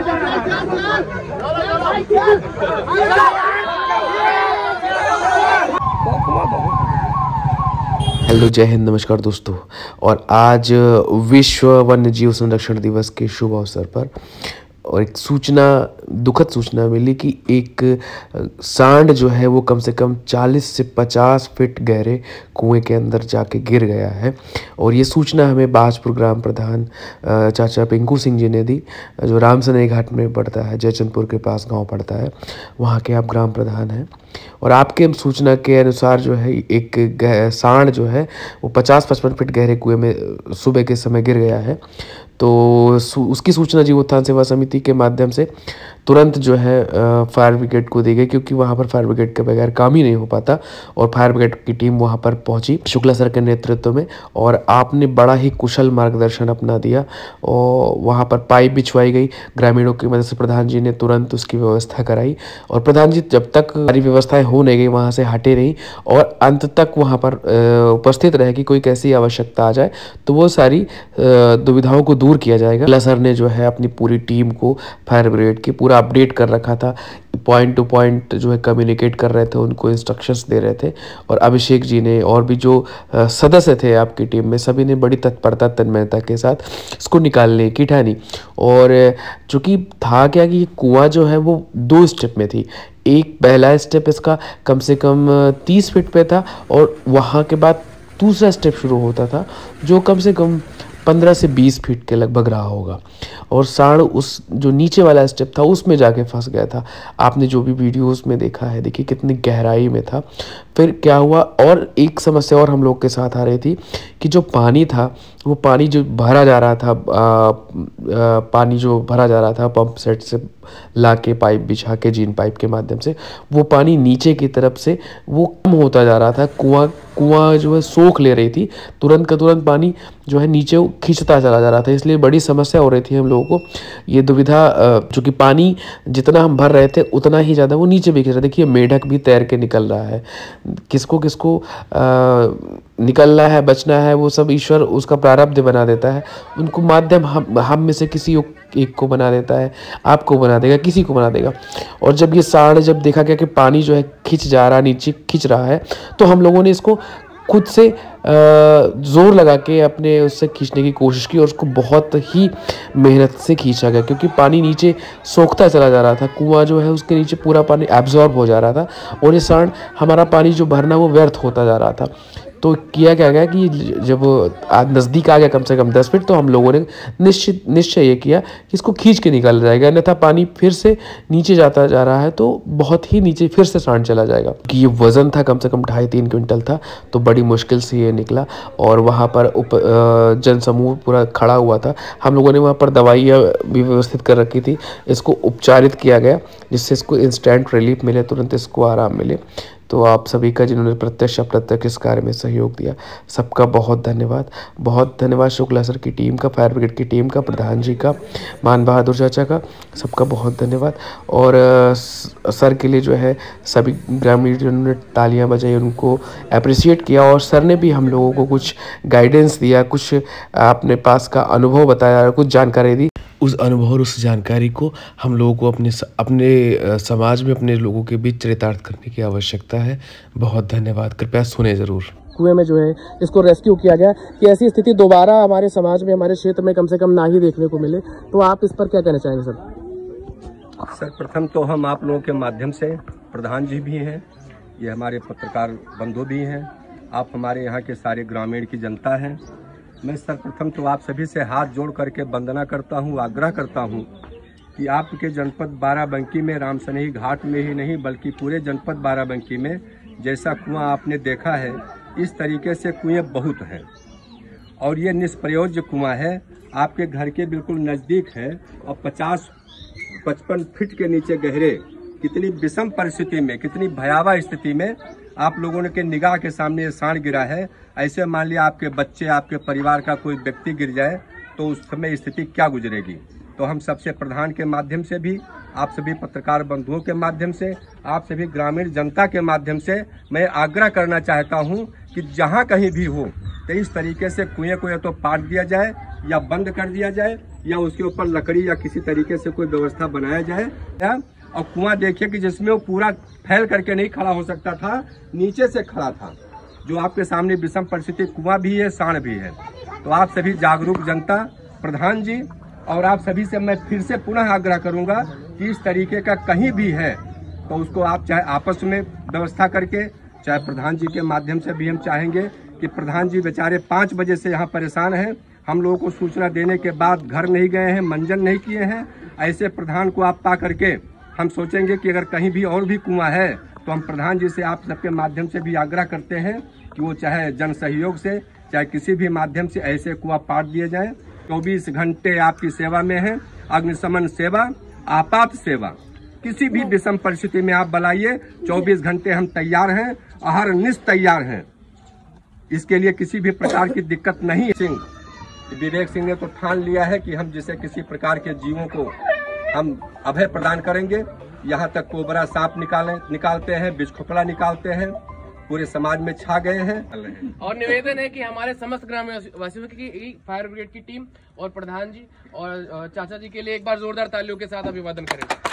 Hello, जय हिंद, नमस्कार दोस्तों। और आज विश्व वन्य जीव संरक्षण दिवस के शुभ अवसर पर और एक सूचना, दुखद सूचना मिली कि एक सांड जो है वो कम से कम 40 से 50 फीट गहरे कुएं के अंदर जाके गिर गया है। और ये सूचना हमें बाजपुर ग्राम प्रधान चाचा पिंकू सिंह जी ने दी, जो रामसनई घाट में पड़ता है, जयचंदपुर के पास गांव पड़ता है। वहाँ के आप ग्राम प्रधान हैं और आपके सूचना के अनुसार जो है एक सांड जो है वो 50-55 फीट गहरे कुएं में सुबह के समय गिर गया है। तो उसकी सूचना जीव उत्थान सेवा समिति के माध्यम से तुरंत जो है फायर ब्रिगेड को दी गई, क्योंकि वहाँ पर फायर ब्रिगेड के बगैर काम ही नहीं हो पाता। और फायर ब्रिगेड की टीम वहाँ पर पहुँची शुक्ला सर के नेतृत्व में, और आपने बड़ा ही कुशल मार्गदर्शन अपना दिया और वहाँ पर पाइप बिछवाई गई। ग्रामीणों की मदद से प्रधान जी ने तुरंत उसकी व्यवस्था कराई और प्रधान जी जब तक सारी व्यवस्थाएं हो नहीं गई वहाँ से हटे नहीं और अंत तक वहाँ पर उपस्थित रहे कि कोई कैसी आवश्यकता आ जाए तो वो सारी दुविधाओं को दूर किया जाएगा। शुक्ला सर ने जो है अपनी पूरी टीम को फायर ब्रिगेड की पूरा अपडेट कर रखा था, पॉइंट टू पॉइंट जो है कम्युनिकेट कर रहे थे, उनको इंस्ट्रक्शंस दे रहे थे। और अभिषेक जी ने और भी जो सदस्य थे आपकी टीम में, सभी ने बड़ी तत्परता तन्मयता के साथ इसको निकालने की ठानी। और चूँकि था क्या कि कुआं जो है वो 2 स्टेप में थी। एक पहला स्टेप इसका कम से कम 30 फीट पे था और वहाँ के बाद दूसरा स्टेप शुरू होता था जो कम से कम 15 से 20 फीट के लगभग रहा होगा। और सांड उस जो नीचे वाला स्टेप था उसमें जाके फंस गया था। आपने जो भी वीडियोस में देखा है, देखिए कितनी गहराई में था। फिर क्या हुआ, और एक समस्या और हम लोग के साथ आ रही थी कि जो पानी था वो पानी जो भरा जा रहा था, पानी जो भरा जा रहा था पंप सेट से ला के पाइप बिछा के जीन पाइप के माध्यम से, वो पानी नीचे की तरफ से वो कम होता जा रहा था। कुआं जो है सोख ले रही थी, तुरंत का तुरंत पानी जो है नीचे खींचता चला जा रहा था। इसलिए बड़ी समस्या हो रही थी हम लोगों को। ये दुविधा, चूँकि पानी जितना हम भर रहे थे उतना ही ज़्यादा वो नीचे भी खींच रहा। देखिए मेढक भी तैर के निकल रहा है, किसको किसको निकलना है, बचना है, वो सब ईश्वर उसका प्रारब्ध बना देता है। उनको माध्यम हम में से किसी एक को बना देता है, आपको बना देगा, किसी को बना देगा। और जब ये सांड जब देखा गया कि पानी जो है खिंच जा रहा, नीचे खिंच रहा है, तो हम लोगों ने इसको खुद से जोर लगा के अपने उससे खींचने की कोशिश की और उसको बहुत ही मेहनत से खींचा गया, क्योंकि पानी नीचे सोखता चला जा रहा था। कुआं जो है उसके नीचे पूरा पानी एब्जॉर्ब हो जा रहा था और ये सांड हमारा पानी जो भरना वो व्यर्थ होता जा रहा था। तो किया क्या गया कि जब नज़दीक आ गया कम से कम 10 फीट, तो हम लोगों ने निश्चय ये किया कि इसको खींच के निकाला जाएगा, अन्यथा पानी फिर से नीचे जाता जा रहा है तो बहुत ही नीचे फिर से सांड चला जाएगा। कि ये वज़न था कम से कम 2.5-3 क्विंटल था, तो बड़ी मुश्किल से ये निकला। और वहाँ पर जनसमूह पूरा खड़ा हुआ था। हम लोगों ने वहाँ पर दवाइयाँ भी व्यवस्थित कर रखी थी, इसको उपचारित किया गया जिससे इसको इंस्टेंट रिलीफ मिले, तुरंत इसको आराम मिले। तो आप सभी का जिन्होंने प्रत्यक्ष अप्रत्यक्ष इस कार्य में सहयोग दिया, सबका बहुत धन्यवाद। बहुत धन्यवाद शुक्ला सर की टीम का, फायर ब्रिगेड की टीम का, प्रधान जी का, मान बहादुर चाचा का, सबका बहुत धन्यवाद। और सर के लिए जो है सभी ग्रामीण जिन्होंने तालियां बजाई उनको अप्रिशिएट किया। और सर ने भी हम लोगों को कुछ गाइडेंस दिया, कुछ अपने पास का अनुभव बताया, कुछ जानकारी दी। उस अनुभव और उस जानकारी को हम लोगों को अपने समाज में अपने लोगों के बीच चरितार्थ करने की आवश्यकता है। बहुत धन्यवाद, कृपया सुने ज़रूर। कुएं में जो है इसको रेस्क्यू किया गया कि ऐसी स्थिति दोबारा हमारे समाज में, हमारे क्षेत्र में कम से कम ना ही देखने को मिले। तो आप इस पर क्या कहना चाहेंगे सर? सर प्रथम तो हम आप लोगों के माध्यम से, प्रधान जी भी हैं, ये हमारे पत्रकार बंधु भी हैं, आप हमारे यहाँ के सारे ग्रामीण की जनता हैं। मैं सर्वप्रथम तो आप सभी से हाथ जोड़ करके वंदना करता हूँ, आग्रह करता हूँ कि आपके जनपद बाराबंकी में, रामसनई घाट में ही नहीं बल्कि पूरे जनपद बाराबंकी में जैसा कुआं आपने देखा है, इस तरीके से कुएं बहुत हैं। और ये निष्प्रयोज्य कुआं है, आपके घर के बिल्कुल नज़दीक है और 50-55 फीट के नीचे गहरे, कितनी विषम परिस्थिति में, कितनी भयावह स्थिति में आप लोगों के निगाह के सामने ये सांड गिरा है। ऐसे मान लिया आपके बच्चे, आपके परिवार का कोई व्यक्ति गिर जाए तो उस समय स्थिति क्या गुजरेगी। तो हम सबसे प्रधान के माध्यम से भी, आप सभी पत्रकार बंधुओं के माध्यम से, आप सभी ग्रामीण जनता के माध्यम से मैं आग्रह करना चाहता हूं कि जहां कहीं भी हो तो इस तरीके से कुएं को या तो पाट दिया जाए या बंद कर दिया जाए या उसके ऊपर लकड़ी या किसी तरीके से कोई व्यवस्था बनाया जाए। और कुआं देखिए कि जिसमें वो पूरा फैल करके नहीं खड़ा हो सकता था, नीचे से खड़ा था। जो आपके सामने विषम परिस्थिति, कुआं भी है, सांड भी है। तो आप सभी जागरूक जनता, प्रधान जी और आप सभी से मैं फिर से पुनः आग्रह करूंगा कि इस तरीके का कहीं भी है तो उसको आप चाहे आपस में व्यवस्था करके, चाहे प्रधान जी के माध्यम से भी हम चाहेंगे कि प्रधान जी बेचारे 5 बजे से यहाँ परेशान हैं। हम लोगों को सूचना देने के बाद घर नहीं गए हैं, मंजन नहीं किए हैं। ऐसे प्रधान को आप पा करके हम सोचेंगे कि अगर कहीं भी और भी कुआं है तो हम प्रधान जी से आप सबके माध्यम से भी आग्रह करते हैं कि वो चाहे जन सहयोग से, चाहे किसी भी माध्यम से ऐसे कुआं पाट दिए जाएं। 24 घंटे आपकी सेवा में है। अग्निशमन सेवा, आपात सेवा, किसी भी विषम परिस्थिति में आप बुलाइए, 24 घंटे हम तैयार हैं, अहरनिश तैयार हैं। इसके लिए किसी भी प्रकार की दिक्कत नहीं है। विवेक सिंह ने तो ठान लिया है कि हम जिसे किसी प्रकार के जीवों को हम अभय प्रदान करेंगे। यहाँ तक कोबरा सांप निकालते हैं, बिचखोपड़ा निकालते हैं, पूरे समाज में छा गए हैं। और निवेदन है कि हमारे समस्त ग्रामवासियों की फायर ब्रिगेड की टीम और प्रधान जी और चाचा जी के लिए एक बार जोरदार तालियों के साथ अभिवादन करें।